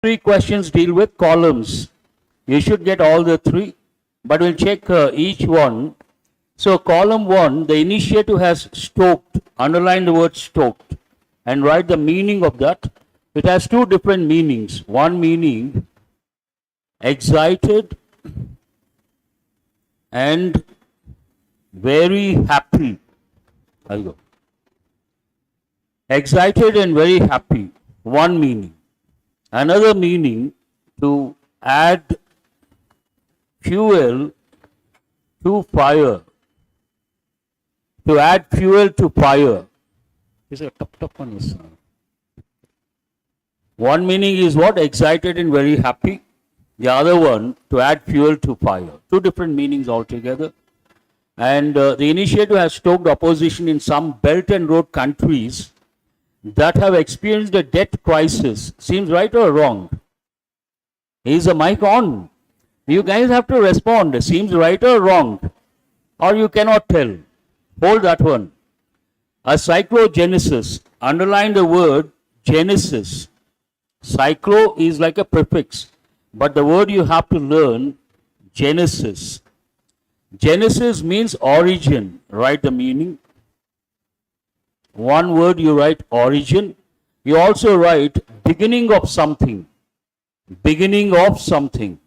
Three questions deal with columns. You should get all the three, but we'll check each one. So column 1, the initiative has stoked. Underline the word stoked and write the meaning of that. It has two different meanings. One meaning, excited and very happy. There you go. Excited and very happy. One meaning. Another meaning, to add fuel to fire. To add fuel to fire. This is a tough one. One meaning is what? Excited and very happy. The other one, to add fuel to fire. Two different meanings altogether. And the initiative has stoked opposition in some Belt and Road countries that have experienced a debt crisis. Seems right or wrong? Is the mic on? You guys have to respond. Seems right or wrong? Or you cannot tell. Hold that one. A cyclogenesis. Underline the word genesis. Cyclo is like a prefix. But the word you have to learn, genesis. Genesis means origin. Write the meaning. One word you write origin. You also write beginning of something. Beginning of something.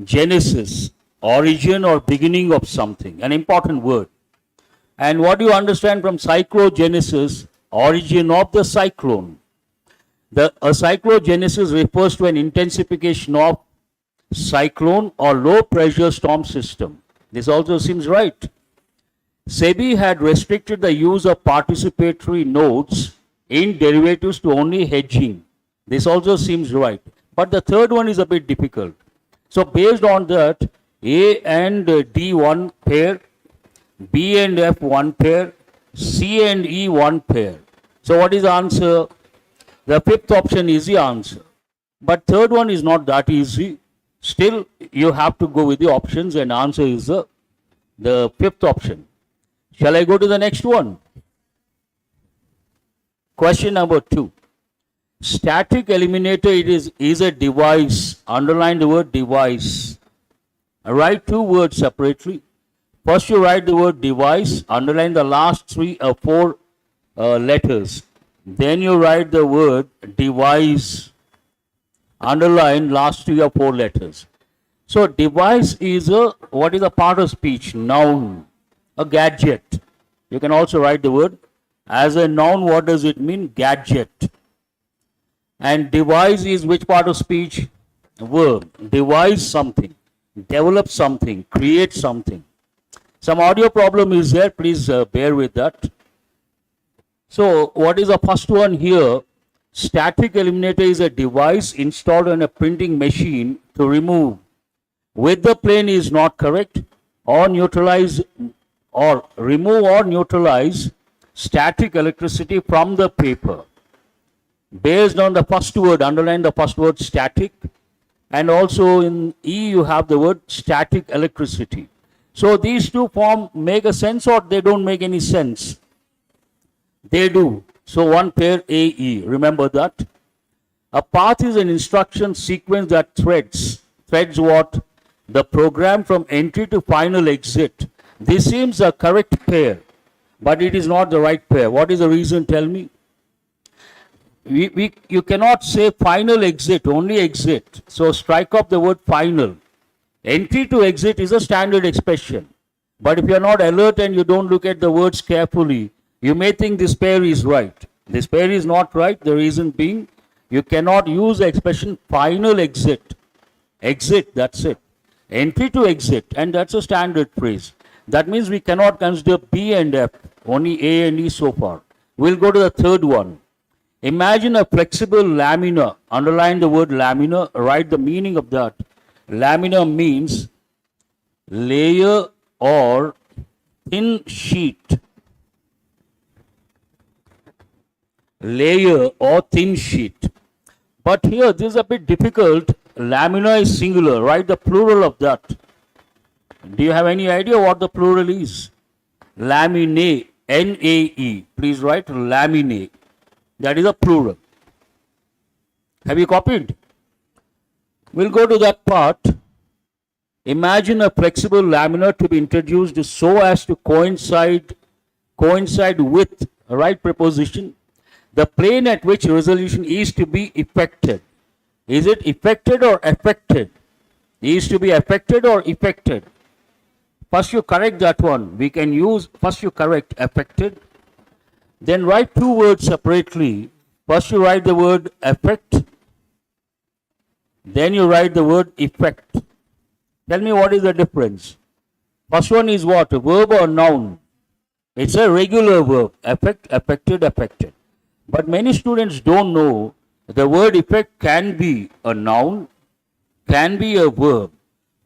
Genesis, origin or beginning of something. An important word. And what do you understand from cyclogenesis? Origin of the cyclone. A cyclogenesis refers to an intensification of cyclone or low pressure storm system. This also seems right. SEBI had restricted the use of participatory notes in derivatives to only hedging. This also seems right. But the third one is a bit difficult. So based on that, A and D one pair, B and F one pair, C and E one pair. So what is the answer? The fifth option is the answer. But third one is not that easy. Still, you have to go with the options, and answer is the fifth option. Shall I go to the next one? Question number 2. Static eliminator is a device. Underline the word device. Write two words separately. First you write the word device. Underline the last 3 or 4 letters. Then you write the word device. Underline last 3 or 4 letters. So device is what is a part of speech? Noun. A gadget. You can also write the word as a noun. What does it mean? Gadget. And devise is which part of speech? Verb. Devise something. Develop something. Create something. Some audio problem is there. Please bear with that. So what is the first one here? Static eliminator is a device installed on a printing machine to remove with the plane is not correct, or neutralize or remove or neutralize static electricity from the paper. Based on the first word, underline the first word static, and also in E you have the word static electricity. So these two form make a sense or they don't make any sense? They do. So one pair AE, remember that. A path is an instruction sequence that threads what? The program from entry to final exit. This seems a correct pair, but it is not the right pair. What is the reason? Tell me. You cannot say final exit, only exit. So strike off the word final. Entry to exit is a standard expression. But if you are not alert and you don't look at the words carefully, you may think this pair is right. This pair is not right. The reason being, you cannot use the expression final exit. Exit, that's it. Entry to exit, and that's a standard phrase. That means we cannot consider B and F, only A and E so far. We'll go to the third one. Imagine a flexible laminar. Underline the word laminar. Write the meaning of that. Laminar means layer or thin sheet. Layer or thin sheet. But here this is a bit difficult. Lamina is singular. Write the plural of that. Do you have any idea what the plural is? Laminae. N-A-E. Please write laminae. That is a plural. Have you copied? We'll go to that part. Imagine a flexible laminar to be introduced so as to coincide with a right preposition, the plane at which resolution is to be effected. Is it effected or affected? Is to be affected or effected? First you correct that one. We can use, first you correct affected, then write two words separately. First you write the word affect, then you write the word effect. Tell me what is the difference. First one is what? A verb or noun? It's a regular verb. Affect, affected, affected. But many students don't know the word effect can be a noun, can be a verb.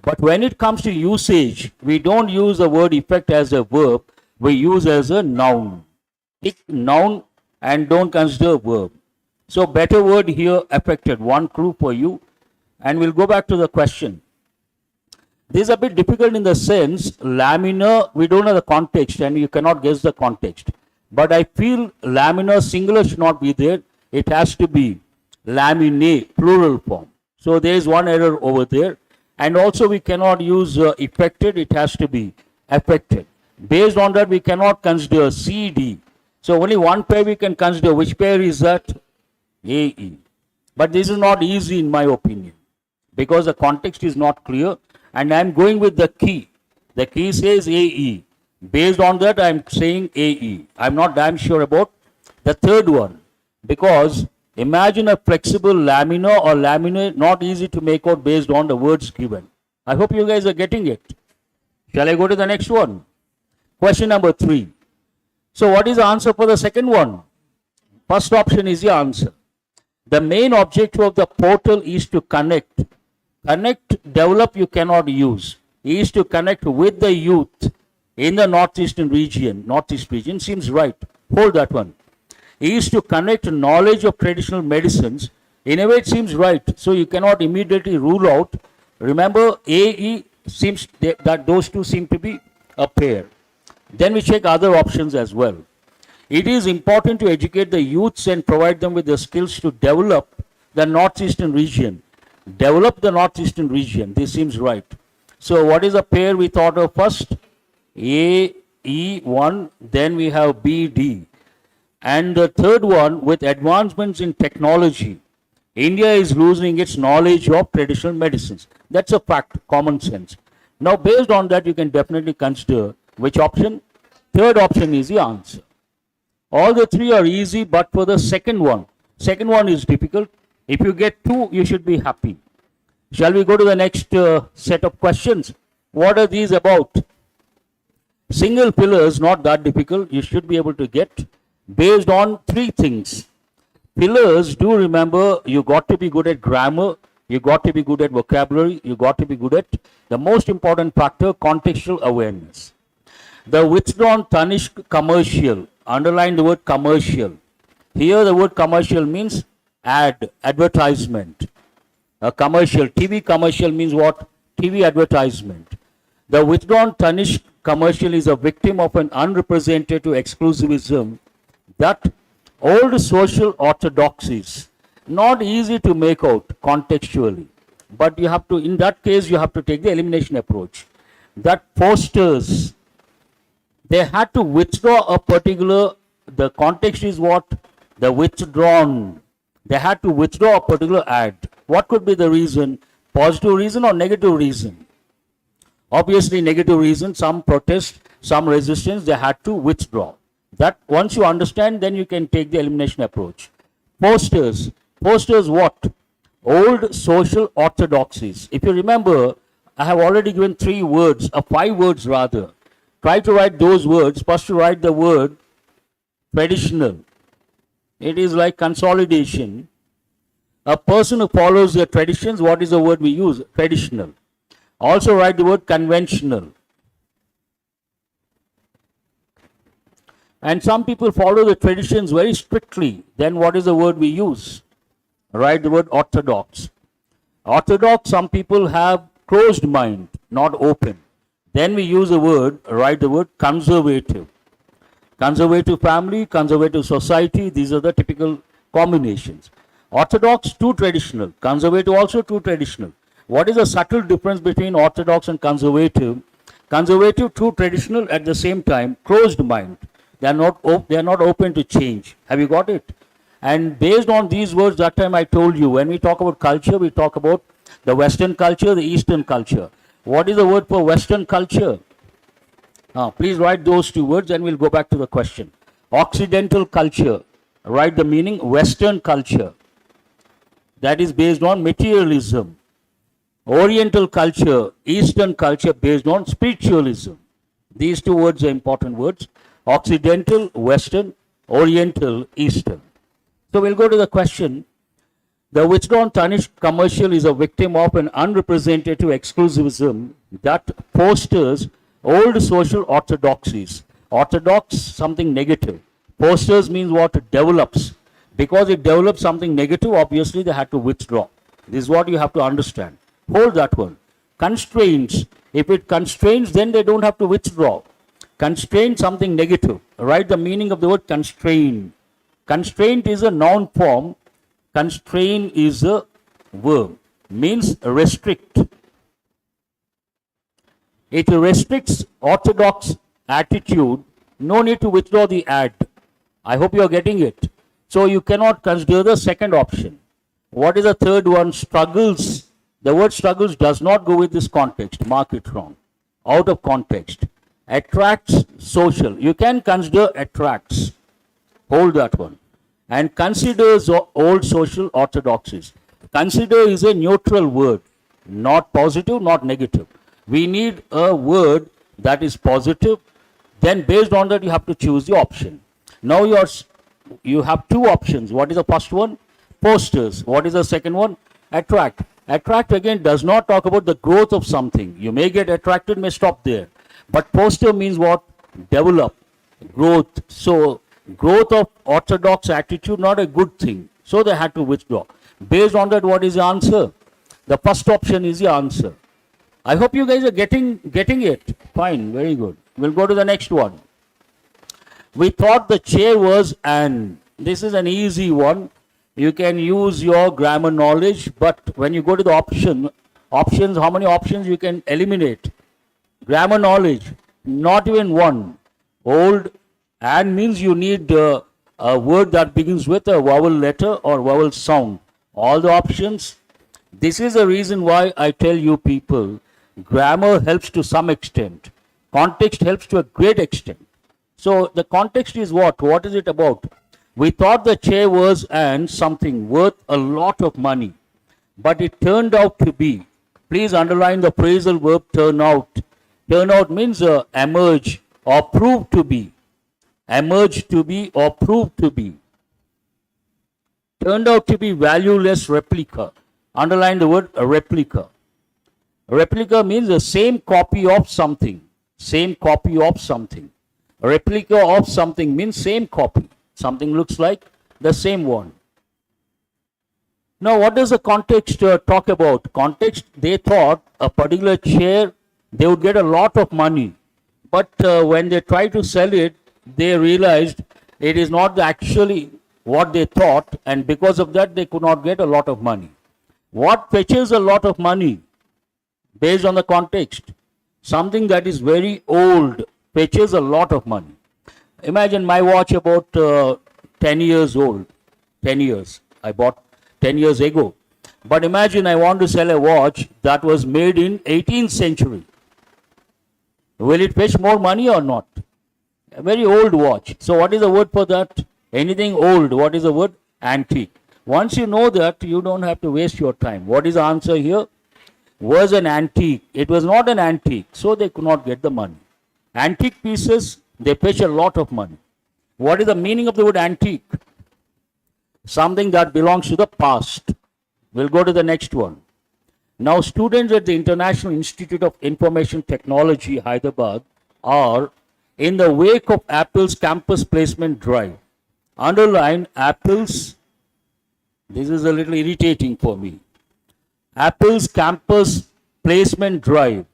But when it comes to usage, we don't use the word effect as a verb, we use as a noun. Pick noun and don't consider verb. So better word here, affected. One clue for you. And we'll go back to the question. This is a bit difficult in the sense, laminar, we don't know the context and you cannot guess the context. But I feel laminar singular should not be there. It has to be laminae, plural form. So there is one error over there. And also we cannot use effected, it has to be affected. Based on that, we cannot consider CD. So only one pair we can consider. Which pair is that? AE. But this is not easy in my opinion, because the context is not clear. And I am going with the key. The key says AE. Based on that, I am saying AE. I am not damn sure about the third one. Because imagine a flexible laminar or laminate, not easy to make out based on the words given. I hope you guys are getting it. Shall I go to the next one? Question number 3. So what is the answer for the second one? First option is the answer. The main objective of the portal is to connect. Connect, develop you cannot use. Is to connect with the youth in the northeastern region. Northeast region seems right. Hold that one. Is to connect knowledge of traditional medicines. In a way it seems right. So you cannot immediately rule out. Remember AE seems that those two seem to be a pair. Then we check other options as well. It is important to educate the youths and provide them with the skills to develop the northeastern region. Develop the northeastern region. This seems right. So what is the pair we thought of first? AE1, then we have BD. And the third one, with advancements in technology, India is losing its knowledge of traditional medicines. That's a fact, common sense. Now based on that, you can definitely consider which option? Third option is the answer. All the three are easy, but for the second one is difficult. If you get 2, you should be happy. Shall we go to the next set of questions? What are these about? Single pillars, not that difficult. You should be able to get based on 3 things. Pillars, do remember, you got to be good at grammar, you got to be good at vocabulary, you got to be good at the most important factor, contextual awareness. The withdrawn Tanishq commercial, underline the word commercial. Here the word commercial means advertisement. A commercial, TV commercial means what? TV advertisement. The withdrawn Tanishq commercial is a victim of an unrepresentative exclusivism that old social orthodoxies, not easy to make out contextually, but you have to, in that case, you have to take the elimination approach. That fosters, they had to withdraw a particular, the context is what? The withdrawn. They had to withdraw a particular ad. What could be the reason? Positive reason or negative reason? Obviously negative reason, some protest, some resistance, they had to withdraw. That once you understand, then you can take the elimination approach. Posters. Posters what? Old social orthodoxies. If you remember, I have already given 3 words, 5 words rather. Try to write those words. First you write the word traditional. It is like consolidation. A person who follows their traditions, what is the word we use? Traditional. Also write the word conventional. And some people follow the traditions very strictly. Then what is the word we use? Write the word orthodox. Orthodox, some people have closed mind, not open. Then we use the word, write the word conservative. Conservative family, conservative society, these are the typical combinations. Orthodox, too traditional. Conservative, also too traditional. What is the subtle difference between orthodox and conservative? Conservative, too traditional, at the same time, closed mind. They are not open to change. Have you got it? And based on these words, that time I told you, when we talk about culture, we talk about the Western culture, the Eastern culture. What is the word for Western culture? Please write those two words and we'll go back to the question. Occidental culture. Write the meaning. Western culture. That is based on materialism. Oriental culture, Eastern culture based on spiritualism. These two words are important words. Occidental, Western, Oriental, Eastern. So we'll go to the question. The withdrawn tarnished commercial is a victim of an unrepresentative exclusivism that fosters old social orthodoxies. Orthodox, something negative. Fosters means what? It develops. Because it develops something negative, obviously they had to withdraw. This is what you have to understand. Hold that one. Constraints. If it constrains, then they don't have to withdraw. Constrain something negative. Write the meaning of the word constrain. Constraint is a noun form. Constrain is a verb. Means restrict. It restricts orthodox attitude. No need to withdraw the ad. I hope you are getting it. So you cannot consider the second option. What is the third one? Struggles. The word struggles does not go with this context. Mark it wrong. Out of context. Attracts social. You can consider attracts. Hold that one. And considers old social orthodoxies. Consider is a neutral word. Not positive, not negative. We need a word that is positive. Then based on that you have to choose the option. Now you have two options. What is the first one? Posters. What is the second one? Attract. Attract again does not talk about the growth of something. You may get attracted, may stop there. But poster means what? Develop. Growth. So growth of orthodox attitude, not a good thing. So they had to withdraw. Based on that, what is the answer? The first option is the answer. I hope you guys are getting it. Fine, very good. We'll go to the next one. We thought the chair was an. This is an easy one. You can use your grammar knowledge, but when you go to the options, how many options you can eliminate? Grammar knowledge, not even one. Old and means you need a word that begins with a vowel letter or vowel sound. All the options. This is the reason why I tell you people, grammar helps to some extent. Context helps to a great extent. So the context is what? What is it about? We thought the chair was an something worth a lot of money, but it turned out to be. Please underline the phrasal verb turn out. Turn out means emerge or prove to be. Emerge to be or prove to be. Turned out to be valueless replica. Underline the word replica. Replica means the same copy of something. Same copy of something. A replica of something means same copy. Something looks like the same one. Now, what does the context talk about? Context, they thought a particular chair, they would get a lot of money. But when they tried to sell it, they realized it is not actually what they thought, and because of that, they could not get a lot of money. What fetches a lot of money based on the context? Something that is very old fetches a lot of money. Imagine my watch about 10 years old. 10 years. I bought 10 years ago. But imagine I want to sell a watch that was made in 18th century. Will it fetch more money or not? A very old watch. So what is the word for that? Anything old. What is the word? Antique. Once you know that, you don't have to waste your time. What is the answer here? Was an antique. It was not an antique, so they could not get the money. Antique pieces, they fetch a lot of money. What is the meaning of the word antique? Something that belongs to the past. We'll go to the next one. Now, students at the International Institute of Information Technology, Hyderabad, are in the wake of Apple's campus placement drive. Underline Apple's, this is a little irritating for me. Apple's campus placement drive.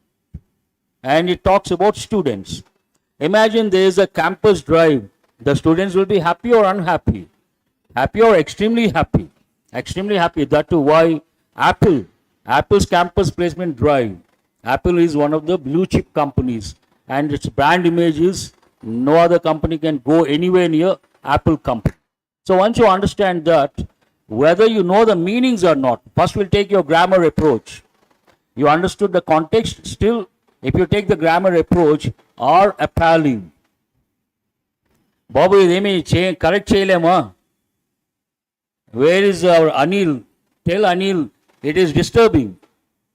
And it talks about students. Imagine there is a campus drive. The students will be happy or unhappy? Happy or extremely happy? Extremely happy. That too, why? Apple. Apple's campus placement drive. Apple is one of the blue chip companies, and its brand image is no other company can go anywhere near Apple company. So once you understand that, whether you know the meanings or not, first we'll take your grammar approach. You understood the context. Still, if you take the grammar approach, are appalling. Babu, correct cheyalema. Where is our Anil? Tell Anil, it is disturbing.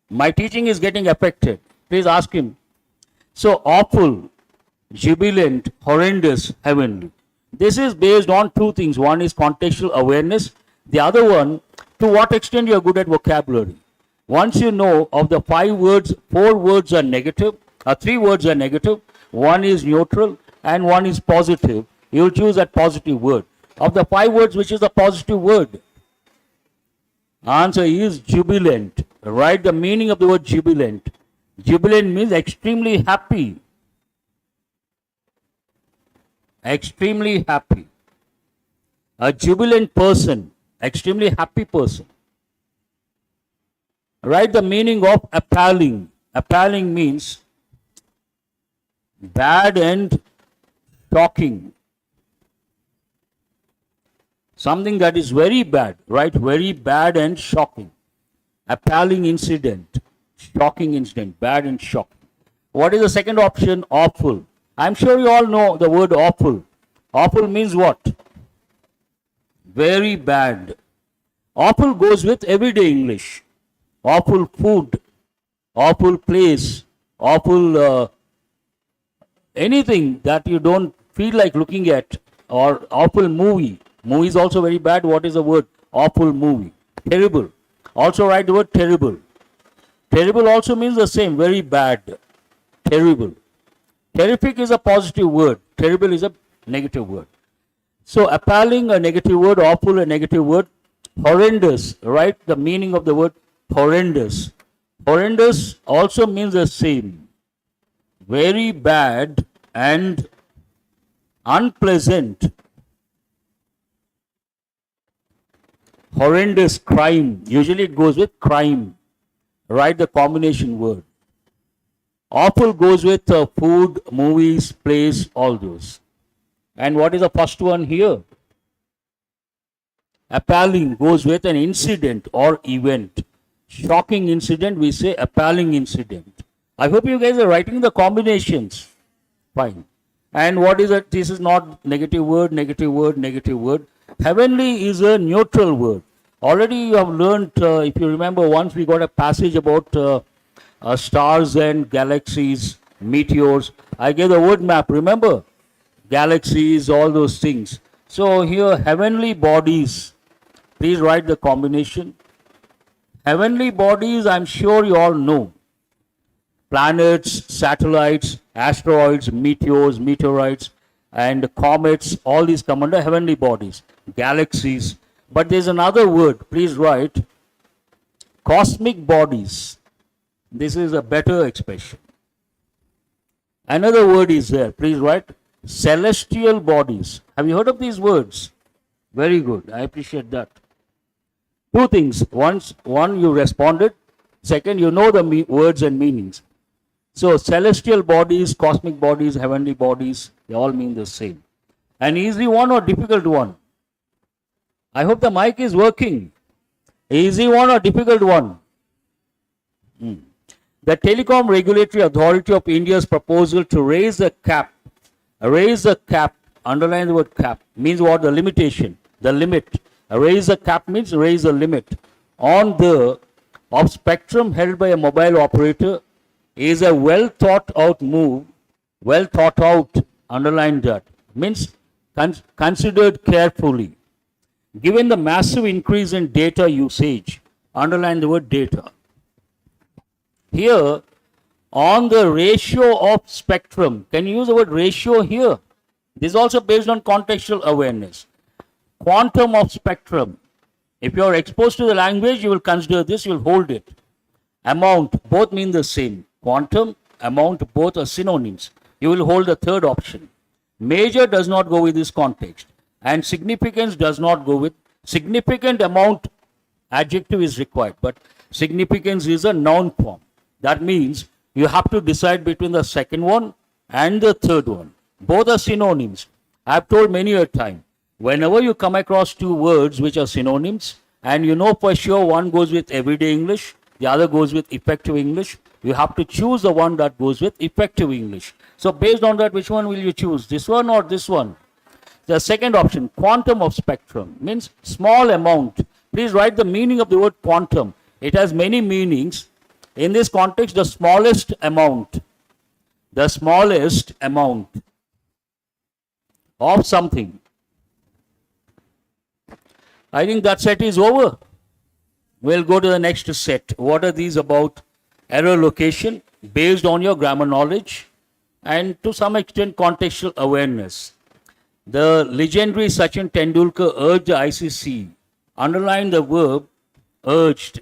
My teaching is getting affected. Please ask him. So, awful, jubilant, horrendous, heavenly. This is based on two things. One is contextual awareness. The other one, to what extent you are good at vocabulary. Once you know of the 5 words, 4 words are negative, 3 words are negative, 1 is neutral, and 1 is positive, you will choose that positive word. Of the 5 words, which is the positive word? Answer is jubilant. Write the meaning of the word jubilant. Jubilant means extremely happy. Extremely happy. A jubilant person, extremely happy person. Write the meaning of appalling. Appalling means bad and shocking. Something that is very bad, right? Very bad and shocking. Appalling incident, shocking incident, bad and shocking. What is the second option? Awful. I'm sure you all know the word awful. Awful means what? Very bad. Awful goes with everyday English. Awful food, awful place, awful anything that you don't feel like looking at, or awful movie. Movie is also very bad. What is the word? Awful movie. Terrible. Also write the word terrible. Terrible also means the same, very bad. Terrible. Terrific is a positive word. Terrible is a negative word. So appalling, a negative word. Awful, a negative word. Horrendous. Write the meaning of the word horrendous. Horrendous also means the same. Very bad and unpleasant. Horrendous, crime. Usually it goes with crime. Write the combination word. Awful goes with food, movies, place, all those. And what is the first one here? Appalling goes with an incident or event. Shocking incident, we say appalling incident. I hope you guys are writing the combinations. Fine. And what is it? This is not negative word, negative word, negative word. Heavenly is a neutral word. Already you have learned, if you remember, once we got a passage about stars and galaxies, meteors. I gave the word map, remember? Galaxies, all those things. So here, heavenly bodies. Please write the combination. Heavenly bodies, I'm sure you all know. Planets, satellites, asteroids, meteors, meteorites, and comets, all these come under heavenly bodies. Galaxies. But there's another word, please write. Cosmic bodies. This is a better expression. Another word is there, please write. Celestial bodies. Have you heard of these words? Very good, I appreciate that. Two things. One, you responded. Second, you know the words and meanings. So, celestial bodies, cosmic bodies, heavenly bodies, they all mean the same. An easy one or difficult one? I hope the mic is working. Easy one or difficult one? The Telecom Regulatory Authority of India's proposal to raise the cap, underline the word cap, means what? The limitation, the limit. Raise the cap means raise the limit on the of spectrum held by a mobile operator is a well thought out move. Well thought out, underline that, means considered carefully. Given the massive increase in data usage, underline the word data. Here, on the ratio of spectrum, can you use the word ratio here? This is also based on contextual awareness. Quantum of spectrum. If you are exposed to the language, you will consider this, you will hold it. Amount, both mean the same. Quantum, amount, both are synonyms. You will hold the third option. Major does not go with this context. And significance does not go with significant amount adjective is required, but significance is a noun form. That means you have to decide between the second one and the third one. Both are synonyms. I have told many a time, whenever you come across two words which are synonyms, and you know for sure one goes with everyday English, the other goes with effective English, you have to choose the one that goes with effective English. So based on that, which one will you choose? This one or this one? The second option, quantum of spectrum, means small amount. Please write the meaning of the word quantum. It has many meanings. In this context, the smallest amount of something. I think that set is over. We'll go to the next set. What are these about? Error location, based on your grammar knowledge and to some extent contextual awareness. The legendary Sachin Tendulkar urged the ICC, underline the verb urged,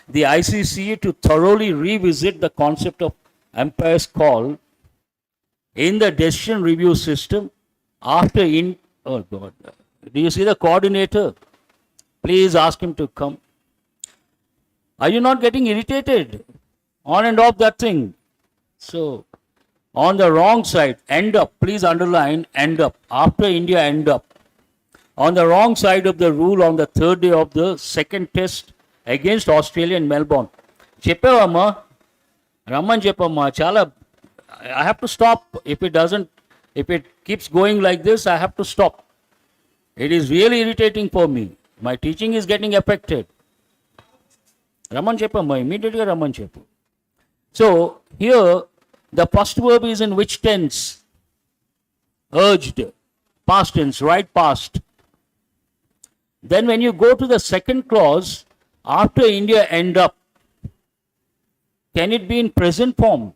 the ICC to thoroughly revisit the concept of umpire's call in the decision review system after oh God, do you see the coordinator? Please ask him to come. Are you not getting irritated? On and off that thing. So, on the wrong side, end up, please underline end up. After India, end up. On the wrong side of the rule on the third day of the second test against Australia in Melbourne. Cheppavamma, Raman Cheppamma, chala, I have to stop. If it keeps going like this, I have to stop. It is really irritating for me. My teaching is getting affected. Raman Cheppamma, immediately Raman Cheppu. So, here, the first verb is in which tense? Urged. Past tense, right past. Then when you go to the second clause, after India end up, can it be in present form?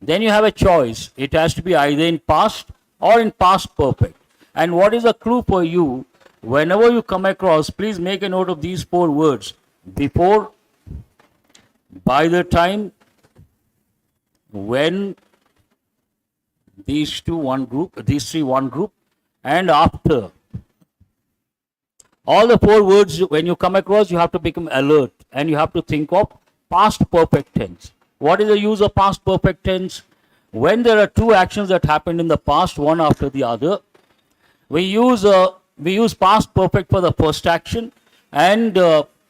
Then you have a choice. It has to be either in past or in past perfect. And what is a clue for you? Whenever you come across, please make a note of these four words. Before, by the time, when, these three one group, and after. All the four words, when you come across, you have to become alert and you have to think of past perfect tense. What is the use of past perfect tense? When there are two actions that happened in the past, one after the other, we use past perfect for the first action and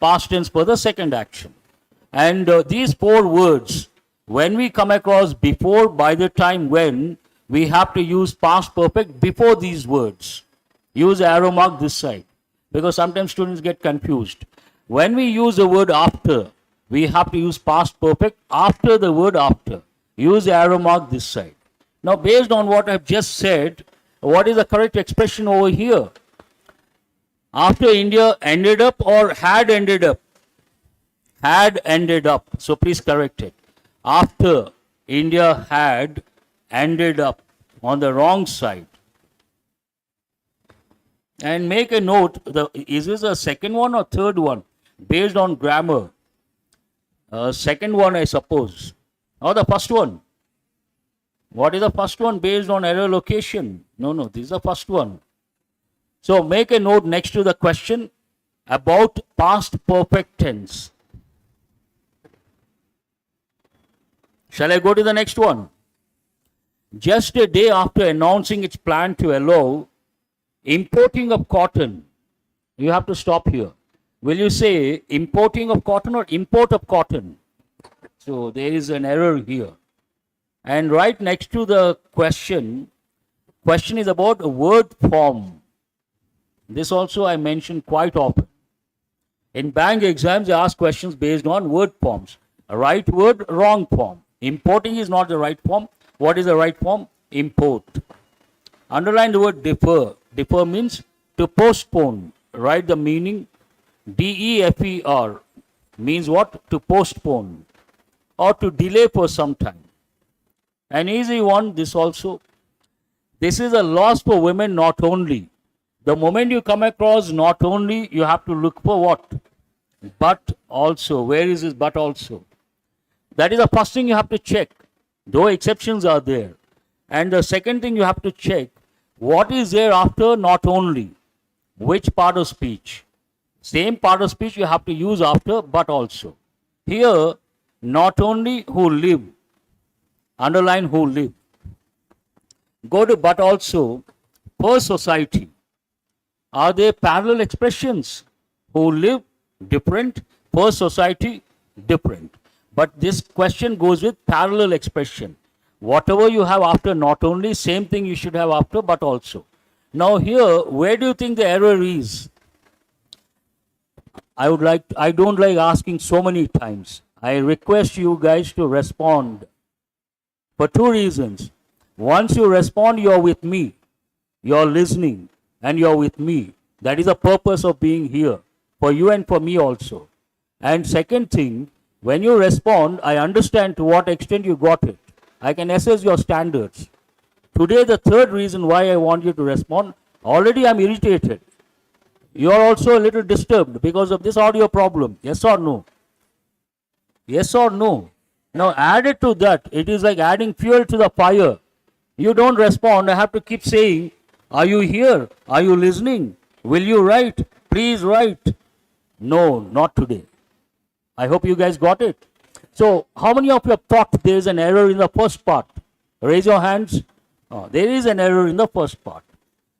past tense for the second action. And these four words, when we come across before, by the time, when, we have to use past perfect before these words. Use arrow mark this side, because sometimes students get confused. When we use the word after, we have to use past perfect after the word after. Use the arrow mark this side. Now, based on what I've just said, what is the correct expression over here? After India ended up or had ended up? Had ended up. So please correct it. After India had ended up, on the wrong side. And make a note, is this the second one or third one? Based on grammar. Second one, I suppose. Or the first one. What is the first one? Based on error location. No, this is the first one. So make a note next to the question about past perfect tense. Shall I go to the next one? Just a day after announcing its plan to allow importing of cotton, you have to stop here. Will you say importing of cotton or import of cotton? So there is an error here. And right next to the question is about a word form. This also I mention quite often. In bank exams, they ask questions based on word forms. A right word, wrong form. Importing is not the right form. What is the right form? Import. Underline the word defer. Defer means to postpone. Write the meaning. DEFER means what? To postpone or to delay for some time. An easy one, this also. This is a loss for women not only. The moment you come across not only, you have to look for what? But also. Where is this but also? That is the first thing you have to check, though exceptions are there. And the second thing you have to check, what is there after not only? Which part of speech? Same part of speech you have to use after but also. Here, not only who live, underline who live. Go to but also, per society. Are they parallel expressions? Who live, different, per society, different. But this question goes with parallel expression. Whatever you have after not only, same thing you should have after but also. Now here, where do you think the error is? I don't like asking so many times. I request you guys to respond for two reasons. Once you respond, you're with me. You're listening and you're with me. That is the purpose of being here, for you and for me also. And second thing, when you respond, I understand to what extent you got it. I can assess your standards. Today, the third reason why I want you to respond, already I'm irritated. You are also a little disturbed because of this audio problem. Yes or no? Yes or no? Now added to that, it is like adding fuel to the fire. You don't respond, I have to keep saying, are you here? Are you listening? Will you write? Please write. No, not today. I hope you guys got it. So, how many of you have thought there is an error in the first part? Raise your hands. Oh, there is an error in the first part.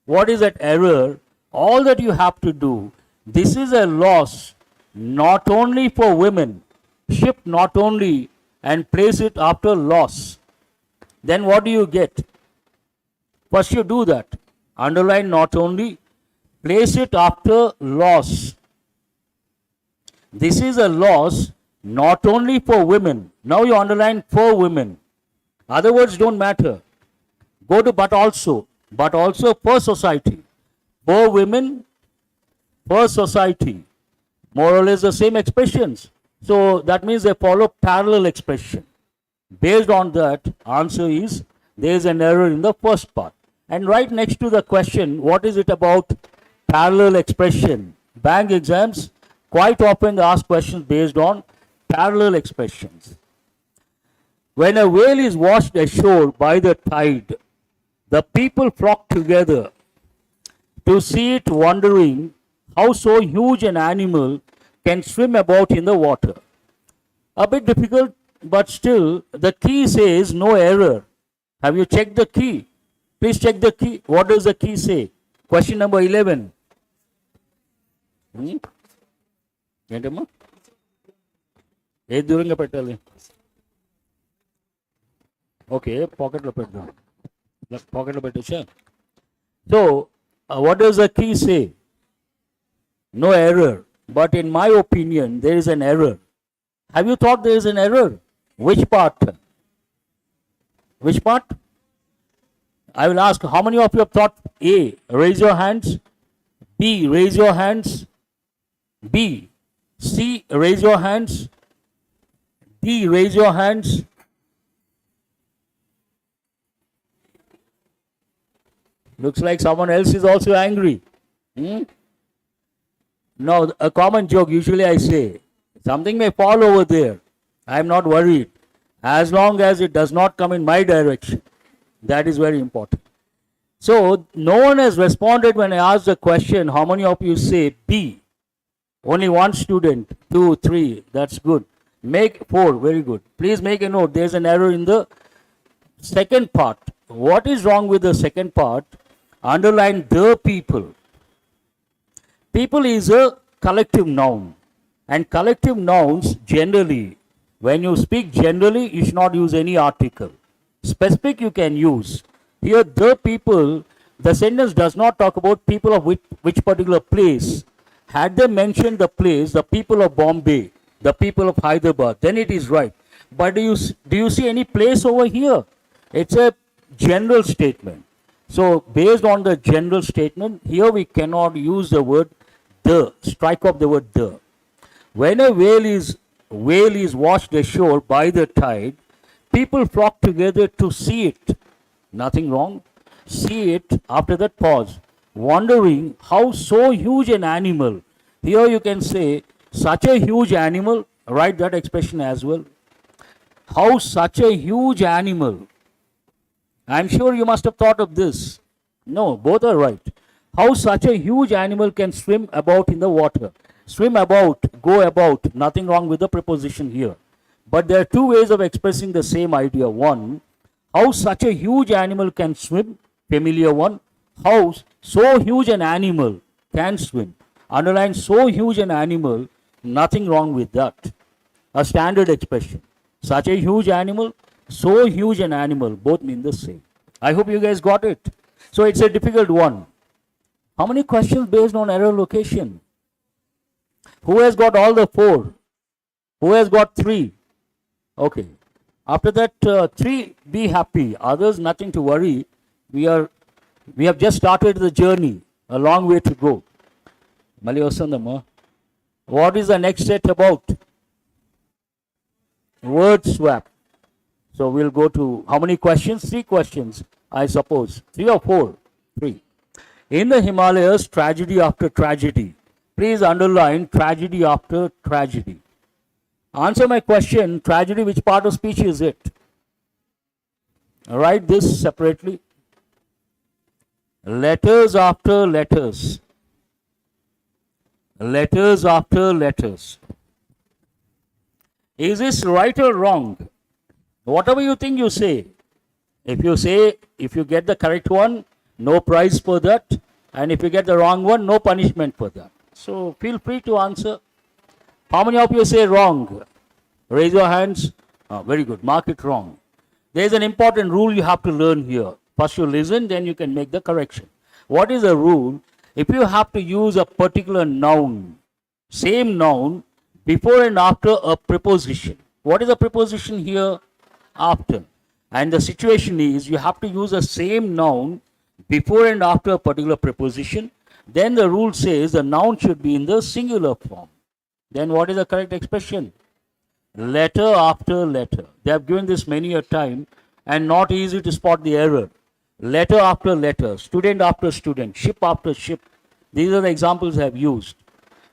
What is that error? All that you have to do, this is a loss not only for women. Shift not only and place it after loss. Then what do you get? First you do that. Underline not only, place it after loss. This is a loss not only for women. Now you underline for women. Other words don't matter. Go to but also for society. For women, for society. More or less the same expressions. So that means they follow parallel expression. Based on that, answer is there is an error in the first part. And right next to the question, what is it about parallel expression? Bank exams, quite often they ask questions based on parallel expressions. When a whale is washed ashore by the tide, the people flock together to see it, wondering how so huge an animal can swim about in the water. A bit difficult, but still the key says no error. Have you checked the key? Please check the key. What does the key say? Question number 11. ఏంటమ్మా ఏది దూరంగా పెట్టాలి okay పాకెట్లో పెడదాం పాకెట్లో పెట్టచ్చా so what does the key say? No error. But in my opinion, there is an error. Have you thought there is an error? Which part? Which part? I will ask, how many of you have thought A? Raise your hands. B. Raise your hands. B. C. Raise your hands. D. Raise your hands. Looks like someone else is also angry. Now, a common joke, usually I say, something may fall over there. I am not worried. As long as it does not come in my direction. That is very important. So, no one has responded when I asked the question, how many of you say B? Only one student, 2, 3, that's good. Make 4, very good. Please make a note, there's an error in the second part. What is wrong with the second part? Underline the people. People is a collective noun. And collective nouns generally, when you speak generally, you should not use any article. Specific you can use. Here the people, the sentence does not talk about people of which particular place. Had they mentioned the place, the people of Bombay, the people of Hyderabad, then it is right. But do you see any place over here? It's a general statement. So based on the general statement, here we cannot use the word the, strike off the word the. When a whale is washed ashore by the tide, people flock together to see it. Nothing wrong. See it, after that pause. Wondering how so huge an animal. Here you can say, such a huge animal, write that expression as well. How such a huge animal. I'm sure you must have thought of this. No, both are right. How such a huge animal can swim about in the water? Swim about, go about, nothing wrong with the preposition here. But there are two ways of expressing the same idea. One, how such a huge animal can swim, familiar one. How so huge an animal can swim. Underline so huge an animal, nothing wrong with that. A standard expression. Such a huge animal, so huge an animal, both mean the same. I hope you guys got it. So it's a difficult one. How many questions based on error location? Who has got all the 4? Who has got 3? Okay. After that, 3, be happy. Others, nothing to worry. We have just started the journey. A long way to go. What is the next set about? Word swap. So we'll go to how many questions? 3 questions, I suppose. 3 or 4? 3. In the Himalayas, tragedy after tragedy. Please underline tragedy after tragedy. Answer my question, tragedy, which part of speech is it? Write this separately. Letters after letters. Letters after letters. Is this right or wrong? Whatever you think, you say. If you get the correct one, no prize for that. And if you get the wrong one, no punishment for that. So feel free to answer. How many of you say wrong? Raise your hands. Very good. Mark it wrong. There is an important rule you have to learn here. First you listen, then you can make the correction. What is the rule? If you have to use a particular noun, same noun, before and after a preposition. What is a preposition here? After. And the situation is you have to use the same noun before and after a particular preposition. Then the rule says the noun should be in the singular form. Then what is the correct expression? Letter after letter. They have given this many a time and not easy to spot the error. Letter after letter, student after student, ship after ship. These are the examples I have used.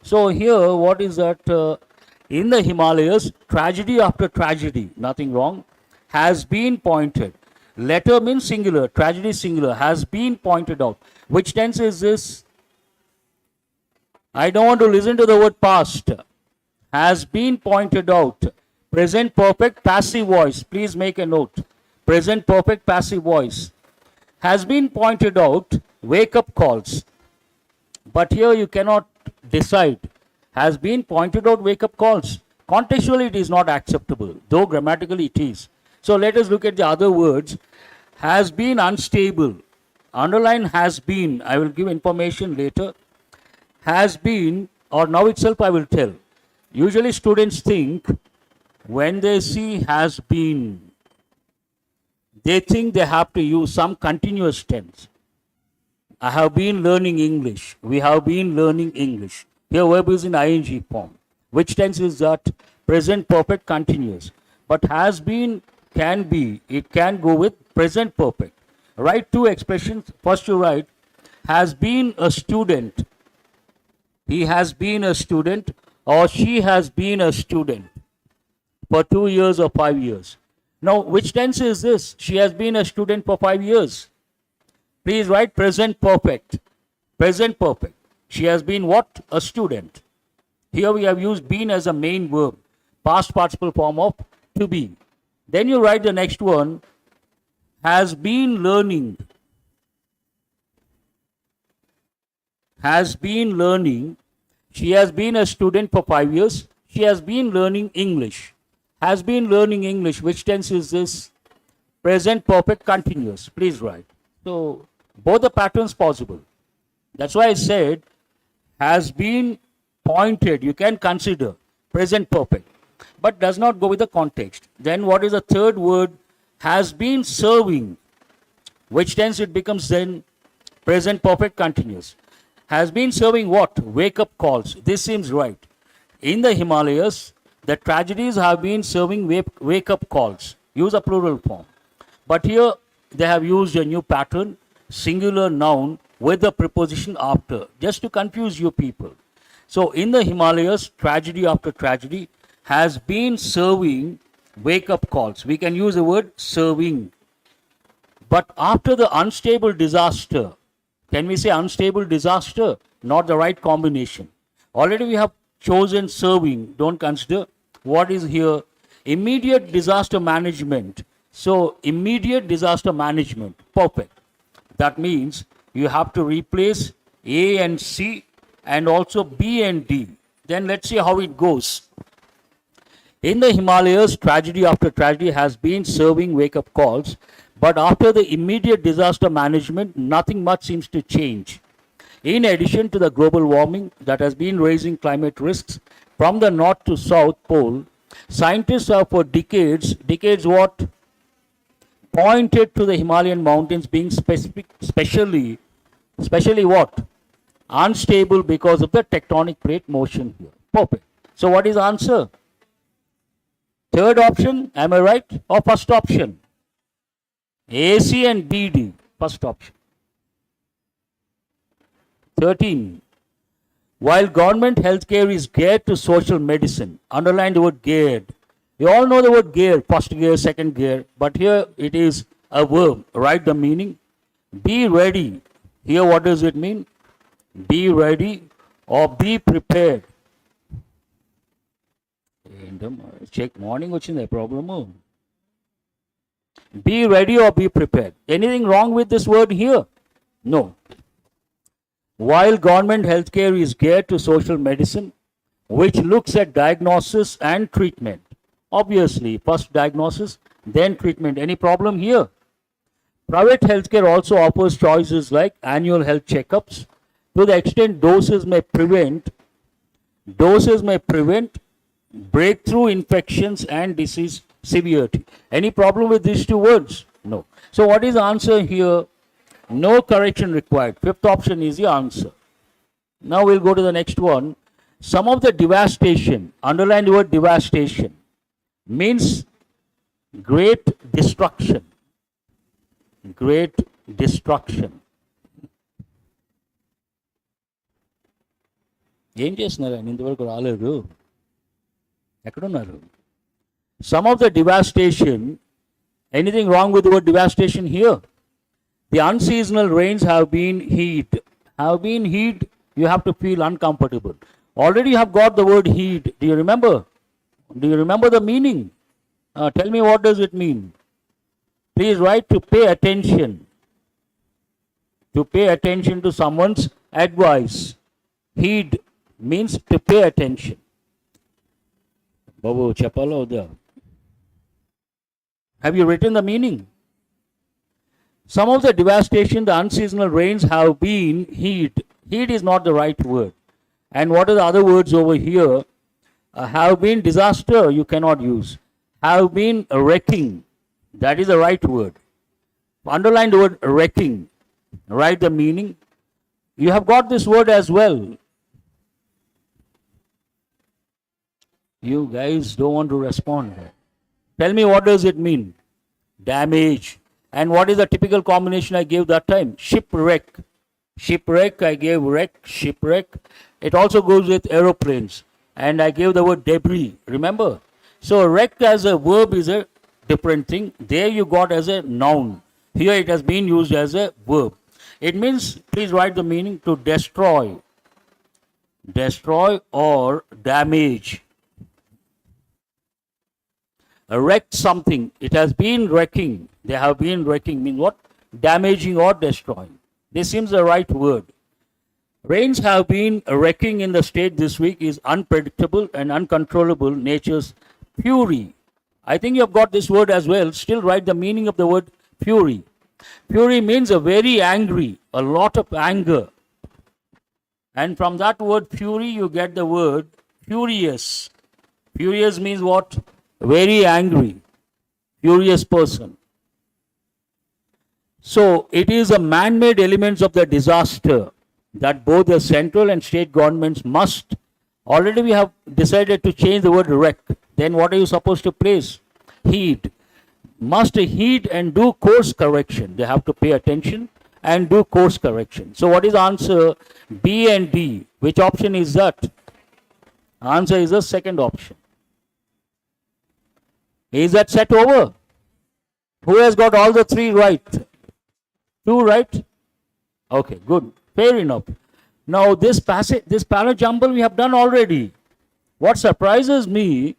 So here, what is that? In the Himalayas, tragedy after tragedy, nothing wrong, has been pointed. Letter means singular, tragedy singular, has been pointed out. Which tense is this? I don't want to listen to the word past. Has been pointed out. Present perfect passive voice. Please make a note. Present perfect passive voice. Has been pointed out. Wake up calls. But here you cannot decide. Has been pointed out wake up calls. Contextually it is not acceptable, though grammatically it is. So let us look at the other words. Has been unstable. Underline has been. I will give information later. Has been, or now itself I will tell. Usually students think when they see has been, they think they have to use some continuous tense. I have been learning English. We have been learning English. Here verb is in ing form. Which tense is that? Present perfect continuous. But has been, can be, it can go with present perfect. Write 2 expressions. First you write, has been a student. He has been a student or she has been a student for 2 years or 5 years. Now, which tense is this? She has been a student for 5 years. Please write present perfect. Present perfect. She has been what? A student. Here we have used been as a main verb. Past participle form of to be. Then you write the next one. Has been learning. Has been learning. She has been a student for 5 years. She has been learning English. Has been learning English. Which tense is this? Present perfect continuous. Please write. So both the patterns possible. That's why I said has been pointed. You can consider present perfect, but does not go with the context. Then what is the third word? Has been serving. Which tense it becomes then? Present perfect continuous. Has been serving what? Wake up calls. This seems right. In the Himalayas, the tragedies have been serving wake up calls. Use a plural form. But here they have used a new pattern, singular noun with the preposition after, just to confuse you people. So in the Himalayas, tragedy after tragedy has been serving wake up calls. We can use the word serving. But after the unstable disaster, Can we say unstable disaster? Not the right combination. Already we have chosen serving. Don't consider what is here. Immediate disaster management. So immediate disaster management. Perfect. That means you have to replace A and C and also B and D. Then let's see how it goes. In the Himalayas, tragedy after tragedy has been serving wake-up calls, but after the immediate disaster management, nothing much seems to change. In addition to the global warming that has been raising climate risks from the north to south pole, scientists have for decades what? Pointed to the Himalayan mountains being specially what? Unstable because of the tectonic plate motion here. Perfect. So what is the answer? Third option, am I right? Or first option? AC and BD, first option. 13. While government healthcare is geared to social medicine, underline the word geared. You all know the word gear, first gear, second gear, but here it is a verb. Write the meaning. Be ready. Here what does it mean? Be ready or be prepared. Check morning vachinde problem. Be ready or be prepared. Anything wrong with this word here? No. While government healthcare is geared to social medicine, which looks at diagnosis and treatment. Obviously, first diagnosis, then treatment. Any problem here? Private healthcare also offers choices like annual health checkups. To the extent doses may prevent breakthrough infections and disease severity. Any problem with these two words? No. So what is the answer here? No correction required. Fifth option is the answer. Now we'll go to the next one. Some of the devastation, underline the word devastation, means great destruction. Great destruction. ఏం చేస్తున్నారు ఆయన ఇంతవరకు రాలేదు ఎక్కడున్నారు some of the devastation anything wrong with the word devastation here the unseasonal rains have been heat you have to feel uncomfortable already you have got the word heat do you remember the meaning tell me what does it mean please write to pay attention to someone's advice heed means to pay attention. Babu, chapalo there. Have you written the meaning? Some of the devastation, the unseasonal rains have been heat. Heat is not the right word. And what are the other words over here? Have been disaster, you cannot use. Have been wrecking. That is the right word. Underline the word wrecking. Write the meaning. You have got this word as well. You guys don't want to respond. Tell me what does it mean? Damage. And what is the typical combination I gave that time? Shipwreck. Shipwreck, I gave wreck, shipwreck. It also goes with aeroplanes. And I gave the word debris. Remember? So wreck as a verb is a different thing. There you got as a noun. Here it has been used as a verb. It means, please write the meaning, to destroy. Destroy or damage. Wrecked something. It has been wrecking. They have been wrecking means what? Damaging or destroying. This seems the right word. Rains have been wrecking in the state this week is unpredictable and uncontrollable nature's fury. I think you have got this word as well. Still write the meaning of the word fury. Fury means a very angry, a lot of anger. And from that word fury you get the word furious. Furious means what? Very angry, furious person. So it is a man-made elements of the disaster that both the central and state governments must. Already we have decided to change the word wreck. Then what are you supposed to place? Heed. Must heed and do course correction. They have to pay attention and do course correction. So what is the answer? B and D. Which option is that? Answer is the second option. Is that set over? Who has got all the three right? Two right? Okay, good. Fair enough. Now this passage, this parajumble we have done already. What surprises me,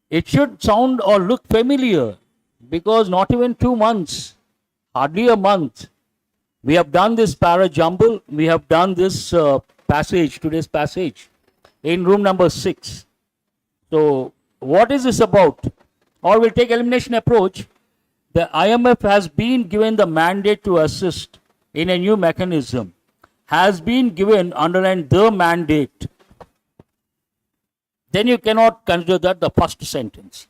it should sound or look familiar because not even 2 months, hardly a month, we have done this parajumble, we have done this passage, today's passage, in room number 6. So, what is this about? Or we'll take elimination approach. The IMF has been given the mandate to assist in a new mechanism. Has been given, underline the mandate. Then you cannot consider that the first sentence.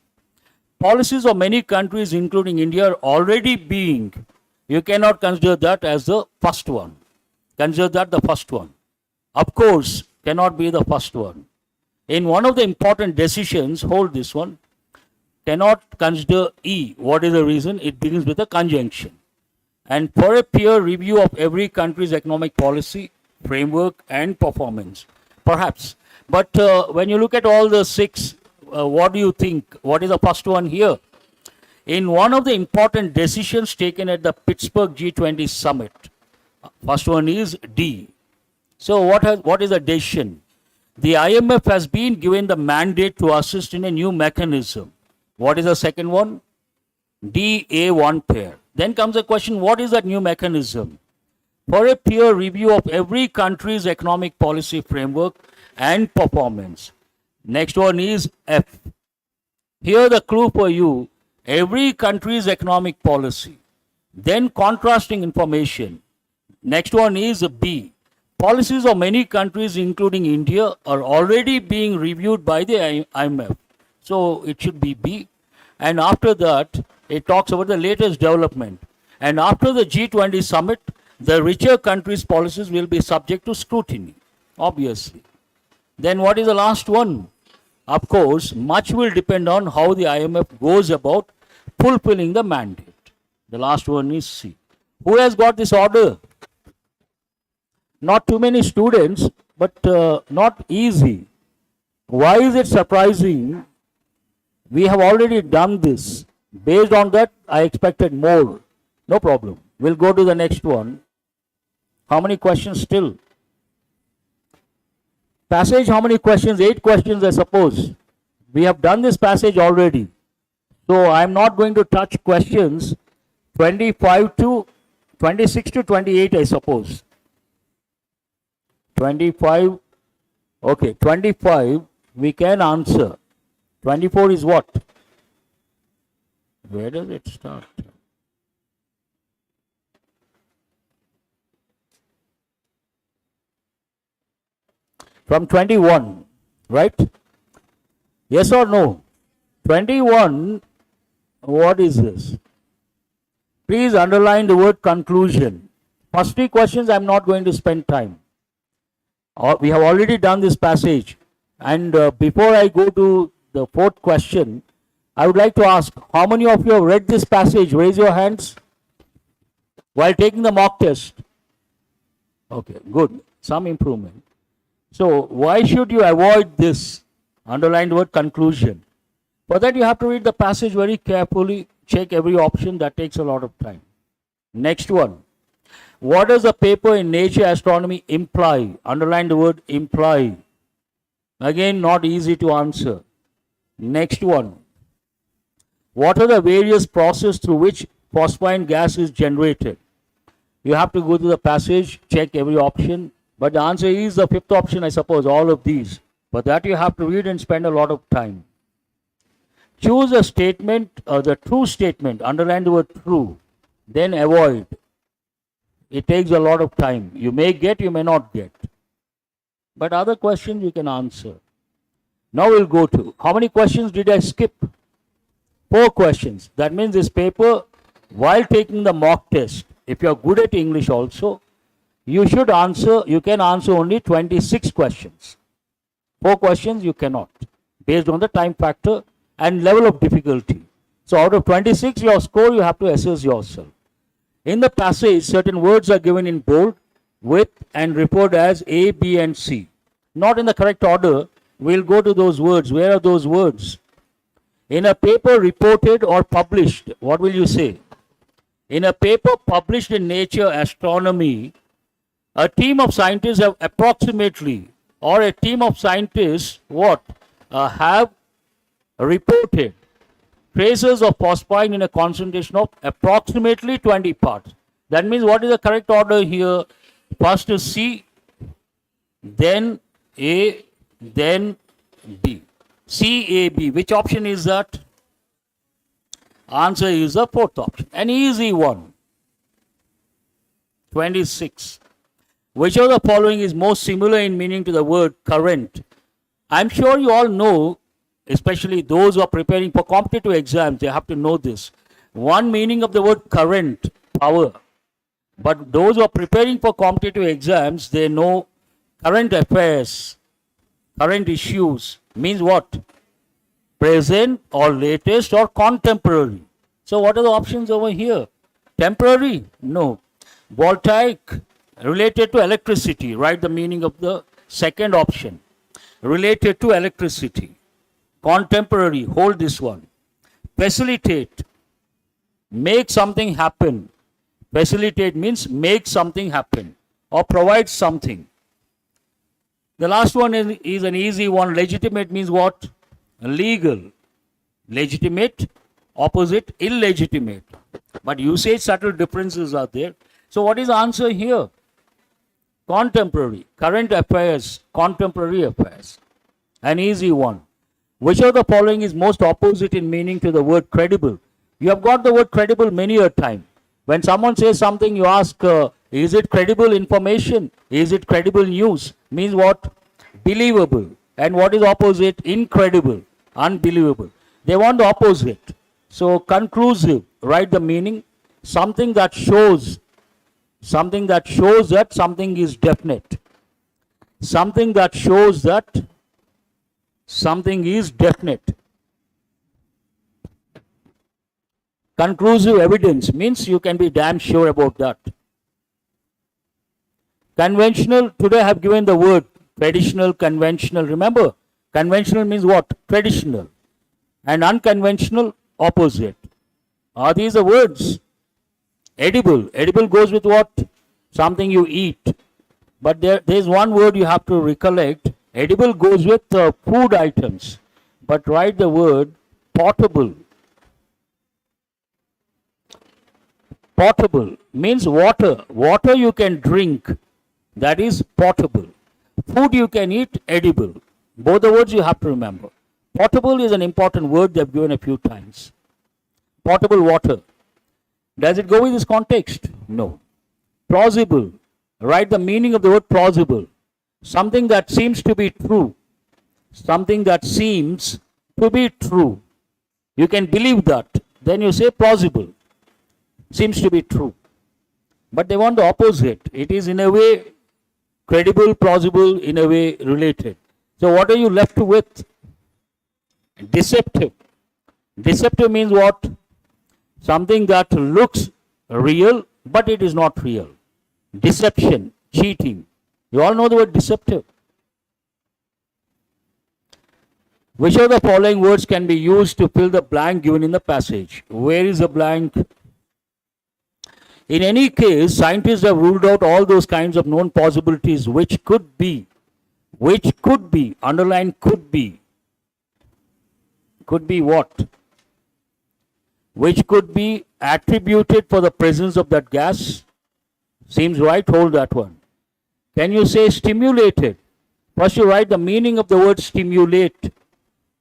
Policies of many countries, including India, are already being. You cannot consider that as the first one. Consider that the first one. Of course, cannot be the first one. In one of the important decisions, hold this one, cannot consider E. What is the reason? It begins with a conjunction. And for a peer review of every country's economic policy, framework, and performance. Perhaps. But when you look at all the 6, what do you think? What is the first one here? In one of the important decisions taken at the Pittsburgh G20 summit, first one is D. So what is the decision? The IMF has been given the mandate to assist in a new mechanism. What is the second one? DA1 pair. Then comes the question, what is that new mechanism? For a peer review of every country's economic policy framework and performance. Next one is F. Here the clue for you, every country's economic policy. Then contrasting information. Next one is B. Policies of many countries, including India, are already being reviewed by the IMF. So it should be B. And after that, it talks about the latest development. And after the G20 summit, the richer countries' policies will be subject to scrutiny, obviously. Then what is the last one? Of course, much will depend on how the IMF goes about fulfilling the mandate. The last one is C. Who has got this order? Not too many students, but not easy. Why is it surprising? We have already done this. Based on that, I expected more. No problem. We'll go to the next one. How many questions still? Passage, how many questions? 8 questions, I suppose. We have done this passage already. So I'm not going to touch questions 25 to 26 to 28, I suppose. 25, okay, 25 we can answer. 24 is what? Where does it start? From 21, right? Yes or no? 21, what is this? Please underline the word conclusion. First 3 questions I am not going to spend time. We have already done this passage. And before I go to the 4th question, I would like to ask, how many of you have read this passage? Raise your hands. While taking the mock test. Okay, good. Some improvement. So, why should you avoid this? Underlined word conclusion. For that you have to read the passage very carefully, check every option, that takes a lot of time. Next one. What does the paper in Nature Astronomy imply? Underline the word imply. Again, not easy to answer. Next one. What are the various processes through which phosphine gas is generated? You have to go to the passage, check every option. But the answer is the 5th option, I suppose, all of these. But that you have to read and spend a lot of time. Choose a statement, the true statement, underline the word true, then avoid. It takes a lot of time. You may get, you may not get. But other questions you can answer. Now we'll go to, how many questions did I skip? 4 questions. That means this paper, while taking the mock test, if you are good at English also, you should answer, you can answer only 26 questions. 4 questions you cannot, based on the time factor and level of difficulty. So out of 26, your score you have to assess yourself. In the passage, certain words are given in bold, with, and referred as A, B, and C. Not in the correct order. We'll go to those words. Where are those words? In a paper reported or published, what will you say? In a paper published in Nature Astronomy, A team of scientists have approximately, or a team of scientists, what? Have reported traces of phosphine in a concentration of approximately 20 parts. That means what is the correct order here? First is C, then A, then B. C, A, B. Which option is that? Answer is the fourth option. An easy one. 26. Which of the following is most similar in meaning to the word current? I'm sure you all know, especially those who are preparing for competitive exams, they have to know this. One meaning of the word current, power. But those who are preparing for competitive exams, they know current affairs, current issues means what? Present or latest or contemporary. So what are the options over here? Temporary? No. Voltaic, related to electricity. Write the meaning of the second option. Related to electricity. Contemporary, hold this one. Facilitate, make something happen. Facilitate means make something happen or provide something. The last one is an easy one. Legitimate means what? Legal. Legitimate, opposite, illegitimate. But usage subtle differences are there. So what is the answer here? Contemporary, current affairs, contemporary affairs. An easy one. Which of the following is most opposite in meaning to the word credible? You have got the word credible many a time. When someone says something, you ask, is it credible information? Is it credible news? Means what? Believable. And what is opposite? Incredible, unbelievable. They want the opposite. So conclusive, write the meaning. Something that shows that something is definite. Something that shows that something is definite. Conclusive evidence means you can be damn sure about that. Conventional, today I have given the word traditional, conventional. Remember, conventional means what? Traditional. And unconventional, opposite. Are these the words? Edible. Edible goes with what? Something you eat. But there is one word you have to recollect. Edible goes with food items. But write the word potable. Potable means water. Water you can drink. That is potable. Food you can eat, edible. Both the words you have to remember. Potable is an important word they have given a few times. Potable water. Does it go with this context? No. Plausible. Write the meaning of the word plausible. Something that seems to be true. Something that seems to be true. You can believe that. Then you say plausible. Seems to be true. But they want the opposite. It is in a way credible, plausible, in a way related. So what are you left with? Deceptive. Deceptive means what? Something that looks real, but it is not real. Deception, cheating. You all know the word deceptive. Which of the following words can be used to fill the blank given in the passage? Where is the blank? In any case, scientists have ruled out all those kinds of known possibilities which could be, underline could be. Could be what? Which could be attributed for the presence of that gas. Seems right, hold that one. Can you say stimulated? First you write the meaning of the word stimulate.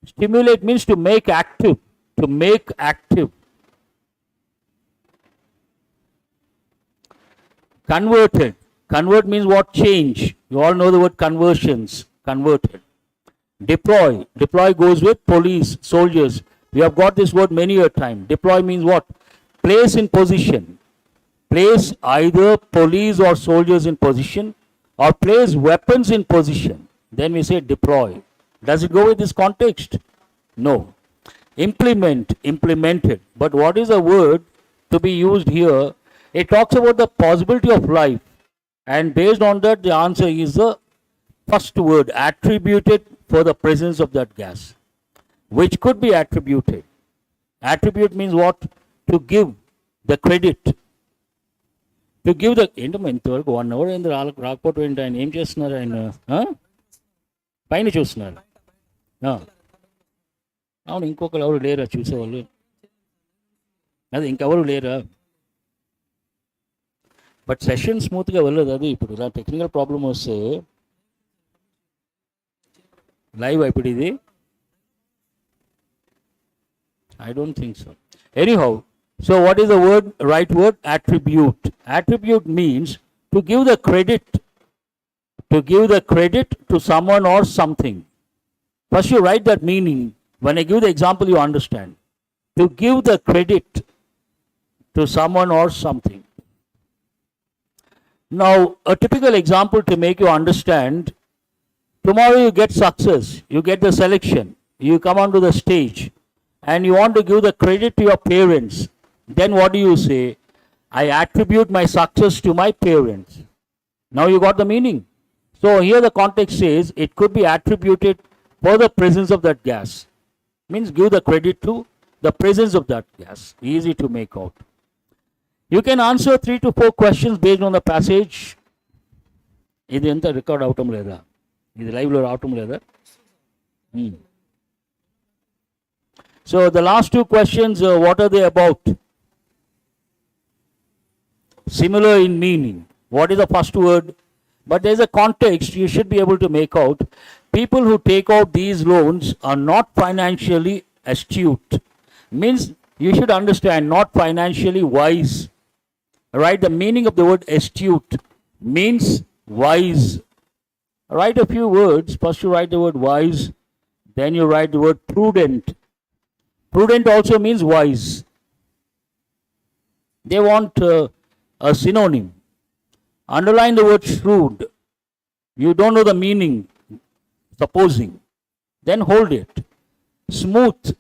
Stimulate means to make active. To make active. Converted. Convert means what? Change. You all know the word conversions. Converted. Deploy. Deploy goes with police, soldiers. We have got this word many a time. Deploy means what? Place in position. Place either police or soldiers in position or place weapons in position. Then we say deploy. Does it go with this context? No. Implement. Implemented. But what is the word to be used here? It talks about the possibility of life. And based on that, the answer is the first word, attributed for the presence of that gas. Which could be attributed. Attribute means what? To give the credit. To To give the ఏంటమ్మా ఇంతవరకు 1 hour అయింది రాకపోవటం ఏంటి ఆయన ఏం చేస్తున్నారు ఆయన పైన చూస్తున్నారు అవును ఇంకొకరు ఎవరు లేరా చూసేవాళ్ళు అదే ఇంకెవరు లేరా బట్ సెషన్ స్మూత్గా వెళ్ళదు అది ఇప్పుడు ఇలా టెక్నికల్ ప్రాబ్లమ్ వస్తే లైవ్ ఇప్పుడు ఇది I don't think so. Anyhow, so what is the word, right word? Attribute. Attribute means to give the credit to someone or something. First you write that meaning. When I give the example, you understand. To give the credit to someone or something. Now, a typical example to make you understand, tomorrow you get success, you get the selection, you come onto the stage, and you want to give the credit to your parents, then what do you say? I attribute my success to my parents. Now you got the meaning. So here the context says it could be attributed for the presence of that gas. Means give the credit to the presence of that gas. Easy to make out. You can answer 3 to 4 questions based on the passage. Idi enta record avatam leda? Idi live lo avatam leda? So the last 2 questions, what are they about? Similar in meaning. What is the first word? But there is a context you should be able to make out. People who take out these loans are not financially astute. Means you should understand, not financially wise. Right? The meaning of the word astute means wise. Write a few words. First you write the word wise. Then you write the word prudent. Prudent also means wise. They want a synonym. Underline the word shrewd. You don't know the meaning, supposing. Then hold it. Smooth.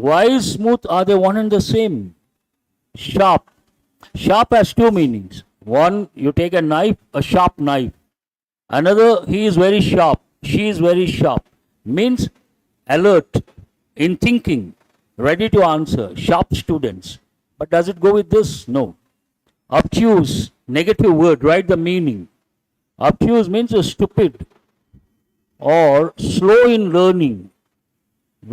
Wise, smooth, are they one and the same? Sharp. Sharp has 2 meanings. One, you take a knife, a sharp knife. Another, he is very sharp, she is very sharp. Means alert. In thinking, ready to answer, sharp students. But does it go with this? No. Obtuse, negative word, write the meaning. Obtuse means a stupid or slow in learning,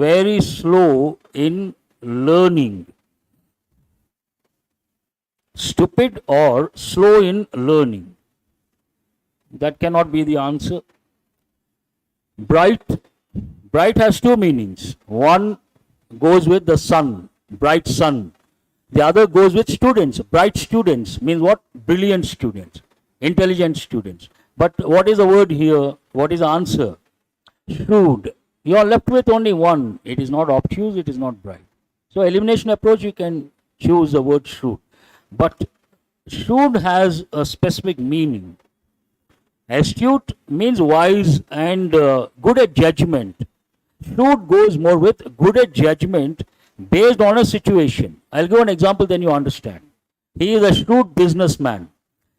very slow in learning. Stupid or slow in learning. That cannot be the answer. Bright. Bright has 2 meanings. One goes with the sun, bright sun. The other goes with students. Bright students means what? Brilliant students, intelligent students. But what is the word here? What is the answer? Shrewd. You are left with only one. It is not obtuse, it is not bright. So elimination approach, you can choose the word shrewd. But shrewd has a specific meaning. Astute means wise and good at judgment. Shrewd goes more with good at judgment based on a situation. I'll give an example, then you understand. He is a shrewd businessman.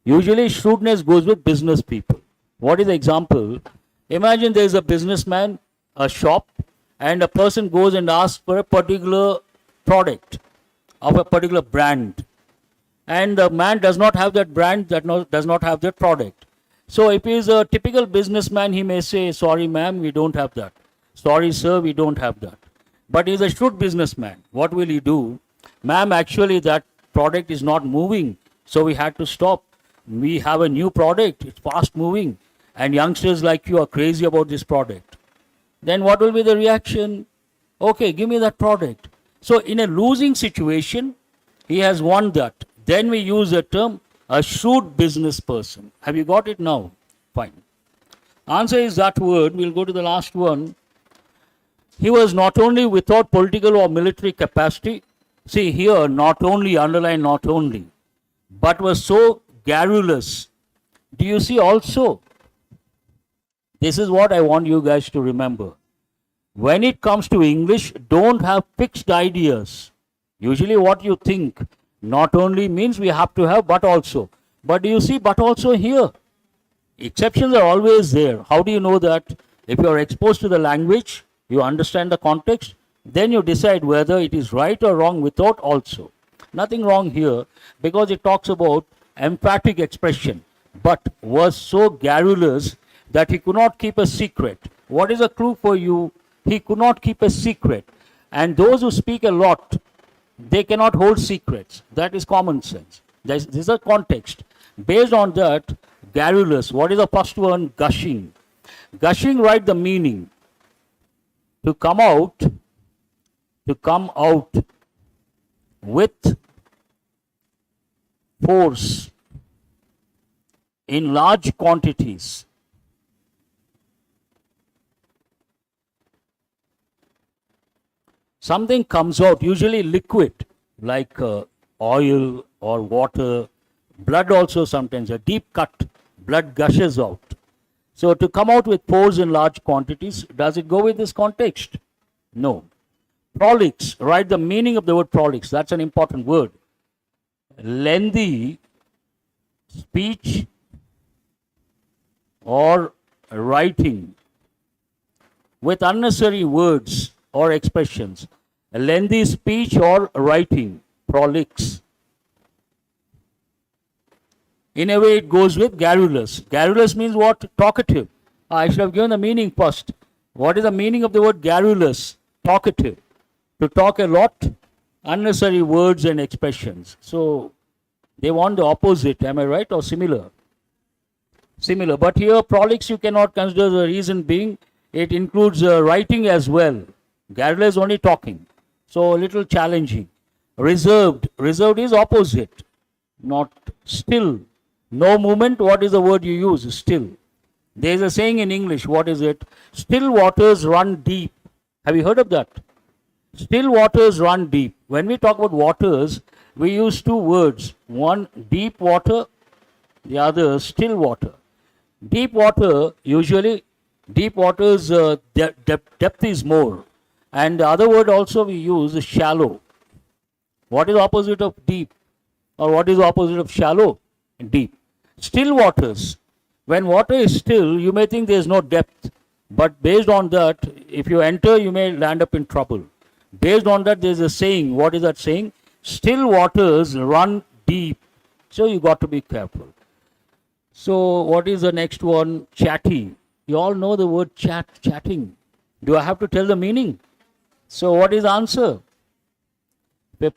Usually shrewdness goes with business people. What is the example? Imagine there is a businessman, a shop, and a person goes and asks for a particular product of a particular brand. And the man does not have that brand, does not have that product. So if he is a typical businessman, he may say, sorry ma'am, we don't have that. Sorry sir, we don't have that. But he is a shrewd businessman. What will he do? Ma'am, actually that product is not moving, so we had to stop. We have a new product, it's fast moving, and youngsters like you are crazy about this product. Then what will be the reaction? Okay, give me that product. So in a losing situation, he has won that. Then we use the term a shrewd business person. Have you got it now? Fine. Answer is that word. We'll go to the last one. He was not only without political or military capacity. See here, not only, underline not only, but was so garrulous. Do you see also? This is what I want you guys to remember. When it comes to English, don't have fixed ideas. Usually what you think, not only means we have to have but also. But do you see but also here? Exceptions are always there. How do you know that? If you are exposed to the language, you understand the context, then you decide whether it is right or wrong without also. Nothing wrong here because it talks about emphatic expression, but was so garrulous that he could not keep a secret. What is a clue for you? He could not keep a secret. And those who speak a lot, they cannot hold secrets. That is common sense. This is a context. Based on that, garrulous. What is the first one? Gushing. Gushing, write the meaning. To come out with force in large quantities. Something comes out, usually liquid, like oil or water. Blood also sometimes, a deep cut, blood gushes out. So to come out with pores in large quantities, does it go with this context? No. Prolix, write the meaning of the word prolix. That's an important word. Lengthy speech or writing with unnecessary words or expressions. A lengthy speech or writing, prolix. In a way, it goes with garrulous. Garrulous means what? Talkative. I should have given the meaning first. What is the meaning of the word garrulous? Talkative. To talk a lot, unnecessary words and expressions. So, they want the opposite. Am I right or similar? Similar. But here, prolix you cannot consider, the reason being it includes writing as well. Garrulous only talking. So, a little challenging. Reserved. Reserved is opposite. Not still. No movement, what is the word you use? Still. There is a saying in English, what is it? Still waters run deep. Have you heard of that? Still waters run deep. When we talk about waters, we use two words. One, deep water, the other, still water. Deep water, usually, deep water's depth is more. And the other word also we use is shallow. What is the opposite of deep? Or what is the opposite of shallow? Deep. Still waters. When water is still, you may think there is no depth. But based on that, if you enter, you may land up in trouble. Based on that, there is a saying. What is that saying? Still waters run deep. So you got to be careful. So what is the next one? Chatty. You all know the word chatting. Do I have to tell the meaning? So what is the answer?